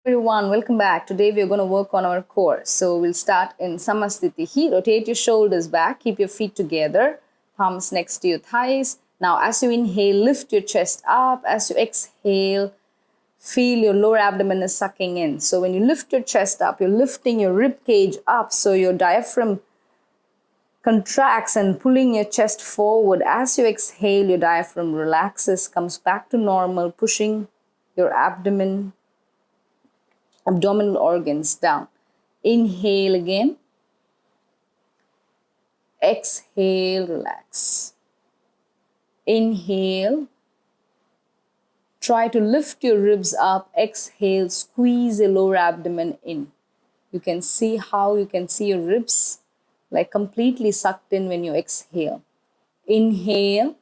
Everyone, welcome back. Today we are going to work on our core. So we'll start in Samasthiti. Rotate your shoulders back, keep your feet together, palms next to your thighs. Now as you inhale, lift your chest up. As you exhale, feel your lower abdomen is sucking in. So when you lift your chest up, you're lifting your rib cage up, so your diaphragm contracts and pulling your chest forward. As you exhale, your diaphragm relaxes, comes back to normal, pushing your abdominal organs down. Inhale again. Exhale, relax. Inhale. Try to lift your ribs up. Exhale, squeeze your lower abdomen in. You can see how you can see your ribs like completely sucked in when you exhale. Inhale.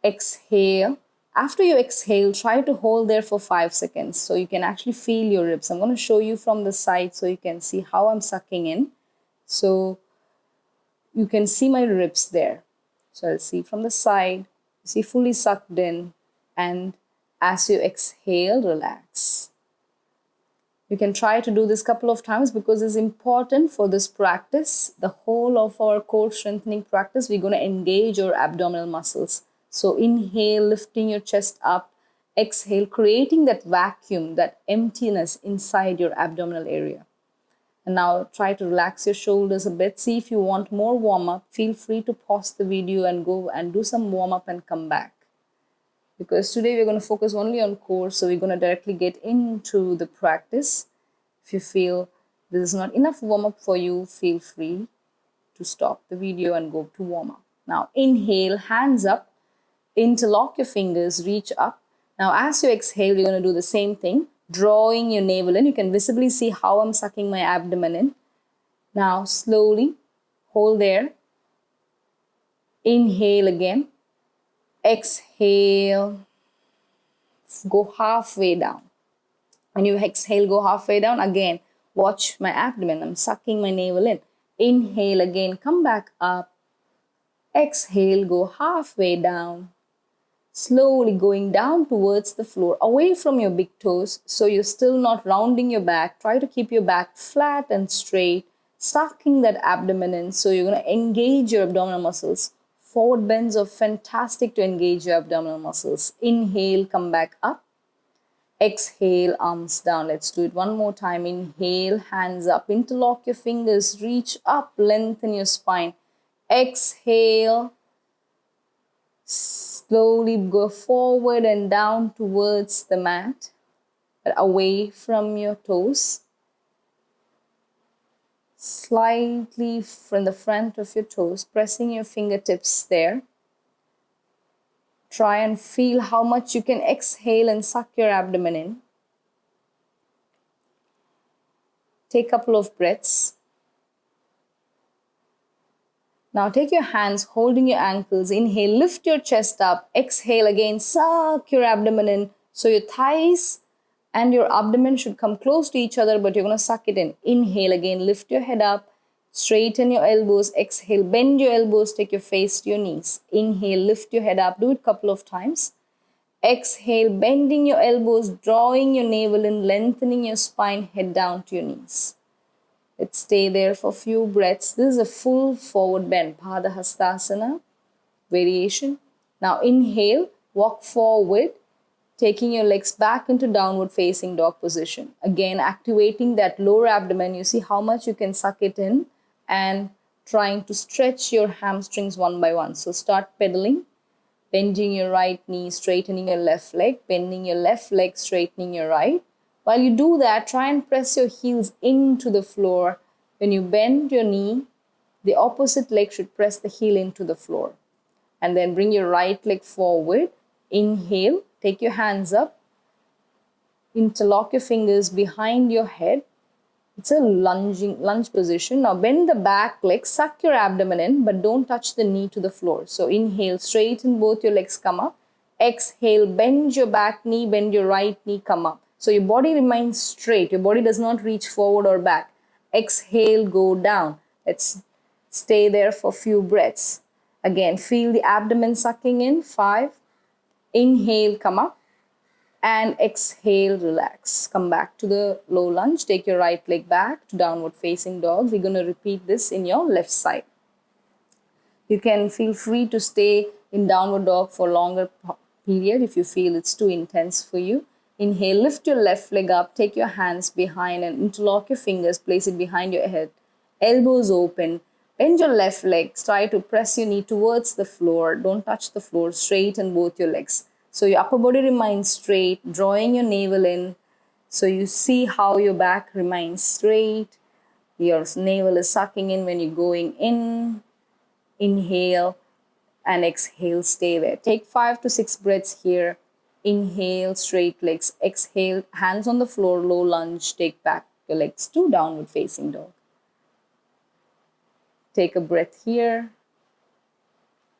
Exhale. After you exhale, try to hold there for 5 seconds so you can actually feel your ribs. I'm going to show you from the side so you can see how I'm sucking in. So you can see my ribs there. So I'll see from the side, see fully sucked in, and as you exhale, relax. You can try to do this a couple of times because it's important for this practice. The whole of our core strengthening practice, we're going to engage our abdominal muscles. So inhale, lifting your chest up. Exhale, creating that vacuum, that emptiness inside your abdominal area. And now try to relax your shoulders a bit. See if you want more warm-up. Feel free to pause the video and go and do some warm-up and come back. Because today we're going to focus only on core, so we're going to directly get into the practice. If you feel this is not enough warm-up for you, feel free to stop the video and go to warm-up. Now inhale, hands up, interlock your fingers, reach up. Now as you exhale, you're going to do the same thing, drawing your navel in. You can visibly see how I'm sucking my abdomen in. Now slowly hold there. Inhale again. Exhale. Go halfway down. When you exhale, go halfway down. Again, watch my abdomen. I'm sucking my navel in. Inhale again. Come back up. Exhale. Go halfway down. Slowly going down towards the floor, away from your big toes. So you're still not rounding your back. Try to keep your back flat and straight, sucking that abdomen in. So you're going to engage your abdominal muscles. Forward bends are fantastic to engage your abdominal muscles. Inhale, come back up. Exhale, arms down. Let's do it one more time. Inhale, hands up. Interlock your fingers. Reach up. Lengthen your spine. Exhale. Slowly go forward and down towards the mat, but away from your toes. Slightly from the front of your toes, pressing your fingertips there. Try and feel how much you can exhale and suck your abdomen in. Take a couple of breaths. Now take your hands holding your ankles. Inhale, lift your chest up. Exhale again, suck your abdomen in. So your thighs and your abdomen should come close to each other, but you're going to suck it in. Inhale again, lift your head up. Straighten your elbows. Exhale, bend your elbows. Take your face to your knees. Inhale, lift your head up. Do it a couple of times. Exhale, bending your elbows, drawing your navel in, lengthening your spine, head down to your knees. Let's stay there for a few breaths. This is a full forward bend, Padahastasana variation. Now inhale, walk forward, taking your legs back into downward facing dog position. Again, activating that lower abdomen. You see how much you can suck it in and trying to stretch your hamstrings one by one. So start pedaling, bending your right knee, straightening your left leg, bending your left leg, straightening your right. While you do that, try and press your heels into the floor. When you bend your knee, the opposite leg should press the heel into the floor. And then bring your right leg forward. Inhale, take your hands up. Interlock your fingers behind your head. It's a lunge position. Now bend the back leg, suck your abdomen in, but don't touch the knee to the floor. So inhale, straighten both your legs, come up. Exhale, bend your back knee, bend your right knee, come up. So your body remains straight. Your body does not reach forward or back. Exhale, go down. Let's stay there for a few breaths. Again, feel the abdomen sucking in. 5. Inhale, come up. and exhale, relax. Come back to the low lunge. Take your right leg back to downward facing dog. We're going to repeat this in your left side. You can feel free to stay in downward dog for a longer period if you feel it's too intense for you. Inhale, lift your left leg up, take your hands behind and interlock your fingers, place it behind your head. Elbows open, bend your left leg, try to press your knee towards the floor. Don't touch the floor, straighten both your legs. So your upper body remains straight, drawing your navel in. So you see how your back remains straight. Your navel is sucking in when you're going in. Inhale and exhale, stay there. Take 5 to 6 breaths here. Inhale, straight legs. Exhale, hands on the floor, low lunge. Take back your legs to downward facing dog. Take a breath here.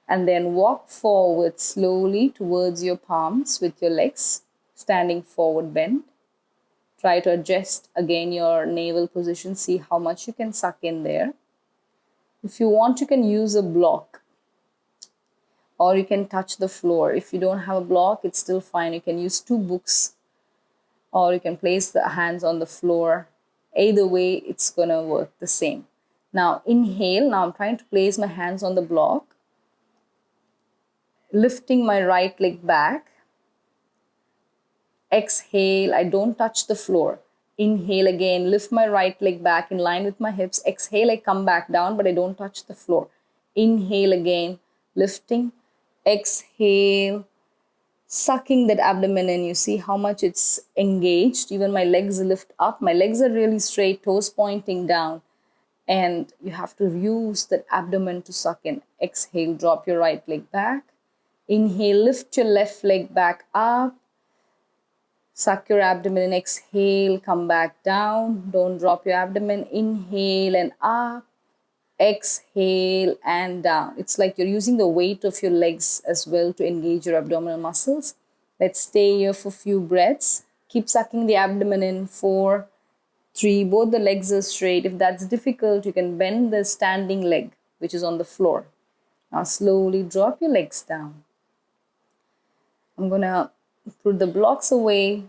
And then walk forward slowly towards your palms with your legs, standing forward bend. Try to adjust again your navel position. See how much you can suck in there. If you want, you can use a block or you can touch the floor. If you don't have a block, it's still fine. You can use 2 books or you can place the hands on the floor. Either way, it's going to work the same. Now, inhale. Now, I'm trying to place my hands on the block. Lifting my right leg back. Exhale, I don't touch the floor. Inhale again, lift my right leg back in line with my hips. Exhale, I come back down, but I don't touch the floor. Inhale again, lifting. Exhale, sucking that abdomen in. You see how much it's engaged. Even my legs lift up. My legs are really straight, toes pointing down. And you have to use that abdomen to suck in. Exhale, drop your right leg back. Inhale, lift your left leg back up. Suck your abdomen in. Exhale, come back down. Don't drop your abdomen. Inhale and up. Exhale and down. It's like you're using the weight of your legs as well to engage your abdominal muscles. Let's stay here for a few breaths. Keep sucking the abdomen in. 4, 3, both the legs are straight. If that's difficult, you can bend the standing leg, which is on the floor. Now slowly drop your legs down. I'm going to put the blocks away.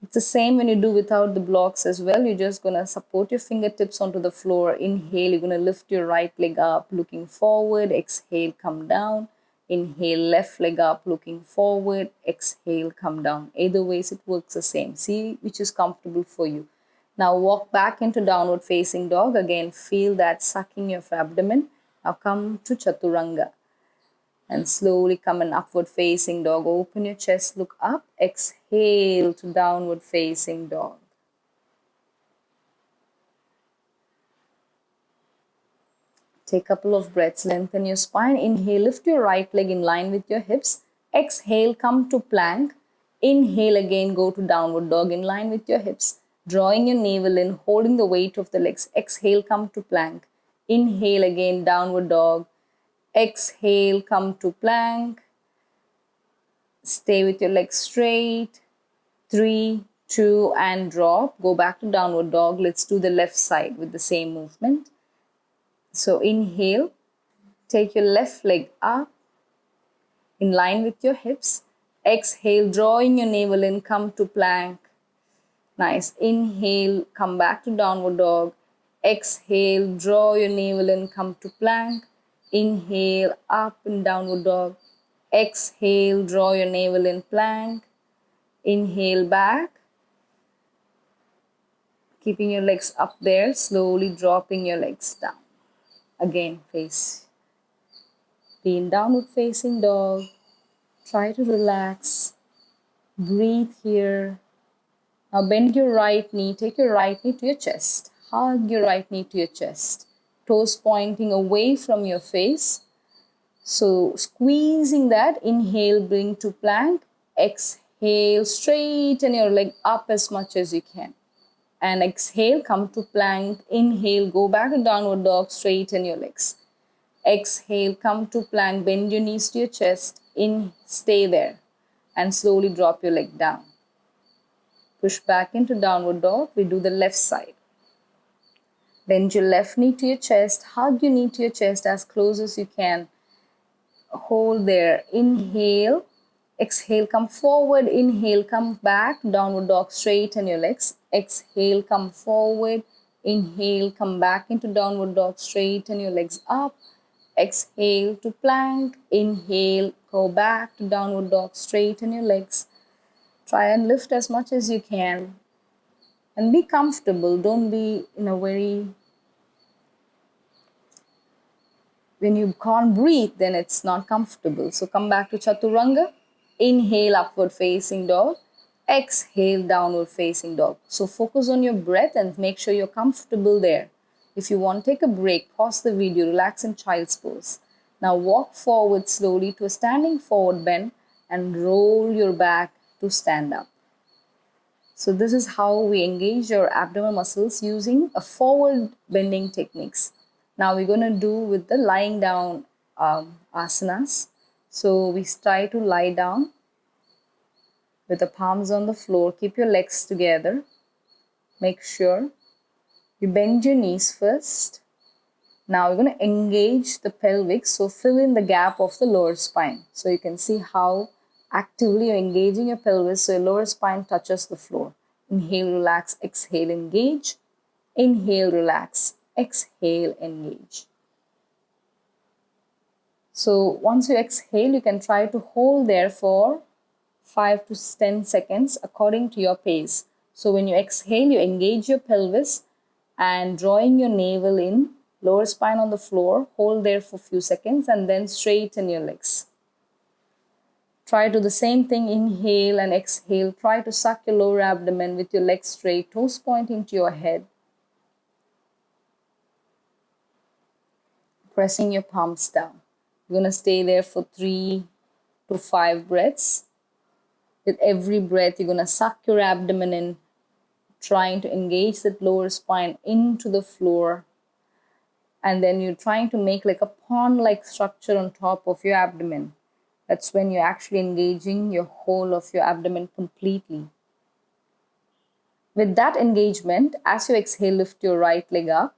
It's the same when you do without the blocks as well. You're just going to support your fingertips onto the floor. Inhale, you're going to lift your right leg up, looking forward. Exhale, come down. Inhale, left leg up, looking forward. Exhale, come down. Either ways, it works the same. See which is comfortable for you. Now walk back into downward facing dog. Again, feel that sucking your abdomen. Now come to Chaturanga. And slowly come an upward facing dog. Open your chest, look up. Exhale to downward facing dog. Take a couple of breaths, lengthen your spine. Inhale, lift your right leg in line with your hips. Exhale, come to plank. Inhale again, go to downward dog in line with your hips. Drawing your navel in, holding the weight of the legs. Exhale, come to plank. Inhale again, downward dog. Exhale, come to plank. Stay with your legs straight. 3, 2, and drop. Go back to downward dog. Let's do the left side with the same movement. So inhale, take your left leg up in line with your hips. Exhale, drawing your navel in, come to plank. Nice. Inhale, come back to downward dog. Exhale, draw your navel in, come to plank. Inhale, up and downward dog. Exhale, draw your navel in, plank. Inhale, back. Keeping your legs up there, slowly dropping your legs down. Again, face. Be in downward facing dog. Try to relax. Breathe here. Now bend your right knee. Take your right knee to your chest. Hug your right knee to your chest. Toes pointing away from your face. So squeezing that. Inhale, bring to plank. Exhale, straighten your leg up as much as you can. And exhale, come to plank. Inhale, go back to downward dog. Straighten your legs. Exhale, come to plank. Bend your knees to your chest. Stay there. And slowly drop your leg down. Push back into downward dog. We do the left side. Bend your left knee to your chest. Hug your knee to your chest as close as you can. Hold there. Inhale. Exhale, come forward. Inhale, come back. Downward dog, straighten your legs. Exhale, come forward. Inhale, come back into downward dog, straighten your legs up. Exhale to plank. Inhale, go back to downward dog, straighten your legs. Try and lift as much as you can. And be comfortable. Don't be in a very... When you can't breathe, then it's not comfortable. So come back to Chaturanga. Inhale, upward facing dog. Exhale, downward facing dog. So focus on your breath and make sure you're comfortable there. If you want to take a break, pause the video, relax in child's pose. Now walk forward slowly to a standing forward bend and roll your back to stand up. So this is how we engage your abdominal muscles using a forward bending techniques. Now we're going to do with the lying down asanas. So we try to lie down with the palms on the floor. Keep your legs together. Make sure you bend your knees first. Now we're going to engage the pelvic. So fill in the gap of the lower spine. So you can see how actively you're engaging your pelvis so your lower spine touches the floor. Inhale, relax, exhale, engage. Inhale, relax, exhale, engage. So once you exhale, you can try to hold there for 5 to 10 seconds according to your pace. So when you exhale, you engage your pelvis and drawing your navel in, lower spine on the floor, hold there for a few seconds and then straighten your legs. Try to do the same thing, inhale and exhale. Try to suck your lower abdomen with your legs straight, toes pointing to your head. Pressing your palms down. You're going to stay there for 3 to 5 breaths. With every breath, you're going to suck your abdomen in, trying to engage that lower spine into the floor. And then you're trying to make like a pond-like structure on top of your abdomen. That's when you're actually engaging your whole of your abdomen completely. With that engagement, as you exhale, lift your right leg up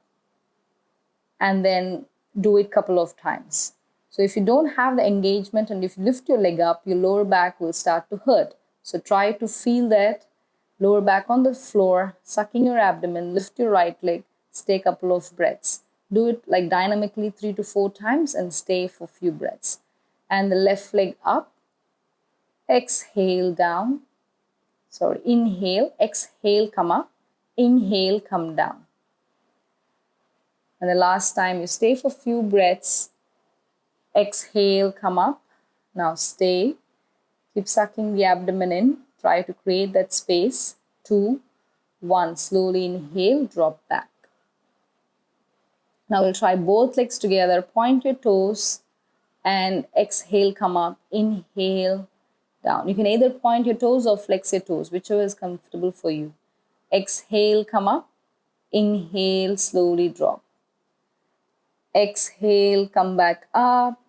and then do it a couple of times. So if you don't have the engagement and if you lift your leg up, your lower back will start to hurt. So try to feel that lower back on the floor, sucking your abdomen, lift your right leg, stay a couple of breaths. Do it like dynamically 3 to 4 times and stay for a few breaths. And the left leg up, exhale down, inhale, exhale, come up, inhale, come down. And the last time you stay for a few breaths, exhale, come up, now stay, keep sucking the abdomen in, try to create that space, 2, 1, slowly inhale, drop back. Now we'll try both legs together, point your toes, and exhale, come up, inhale, down. You can either point your toes or flex your toes, whichever is comfortable for you. Exhale, come up, inhale, slowly drop. Exhale, come back up,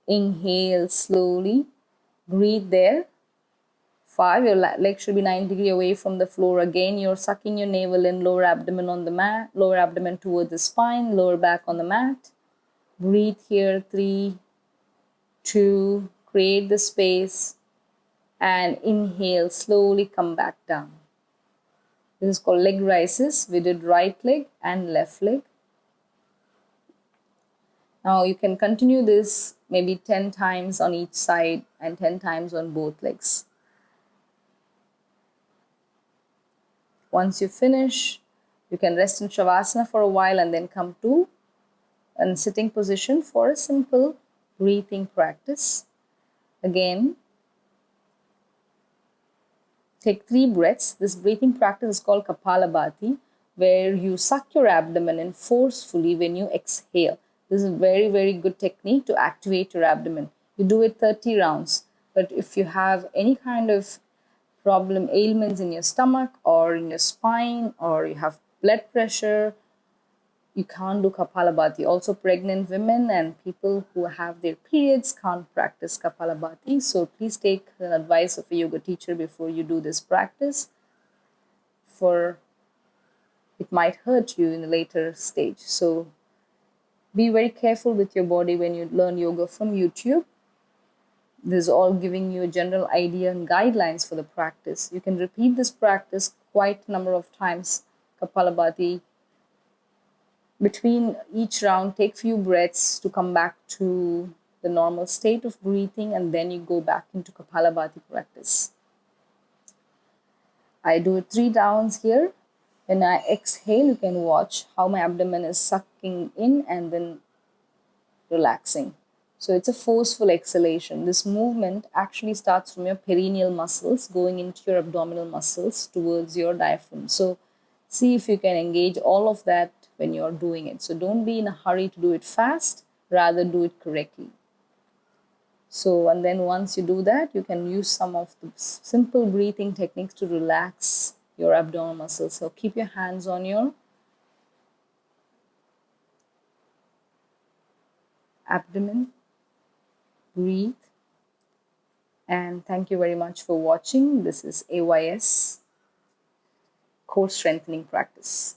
inhale, slowly, breathe there. 5, your leg should be 90 degrees away from the floor. Again, you're sucking your navel in, lower abdomen on the mat, lower abdomen towards the spine, lower back on the mat. Breathe here, 3, 2, create the space and inhale, slowly come back down. This is called leg rises. We did right leg and left leg. Now you can continue this maybe 10 times on each side and 10 times on both legs. Once you finish, you can rest in Shavasana for a while and then come to a sitting position for a simple breathing practice. Again, take 3 breaths. This breathing practice is called Kapalabhati, where you suck your abdomen in forcefully when you exhale. This is a very, very good technique to activate your abdomen. You do it 30 rounds. But if you have any kind of problem, ailments in your stomach or in your spine, or you have blood pressure, you can't do Kapalabhati. Also, pregnant women and people who have their periods can't practice Kapalabhati. So please take the advice of a yoga teacher before you do this practice, for it might hurt you in a later stage. So be very careful with your body when you learn yoga from YouTube. This is all giving you a general idea and guidelines for the practice. You can repeat this practice quite a number of times. Kapalabhati. Between each round, take few breaths to come back to the normal state of breathing, and then you go back into Kapalabhati practice. I do it 3 rounds here. When I exhale, you can watch how my abdomen is sucking in and then relaxing. So it's a forceful exhalation. This movement actually starts from your perineal muscles going into your abdominal muscles towards your diaphragm. So see if you can engage all of that when you're doing it. So don't be in a hurry to do it fast, rather do it correctly. So, and then once you do that, you can use some of the simple breathing techniques to relax your abdominal muscles. So keep your hands on your abdomen, breathe, and thank you very much for watching. This is AYS Core Strengthening Practice.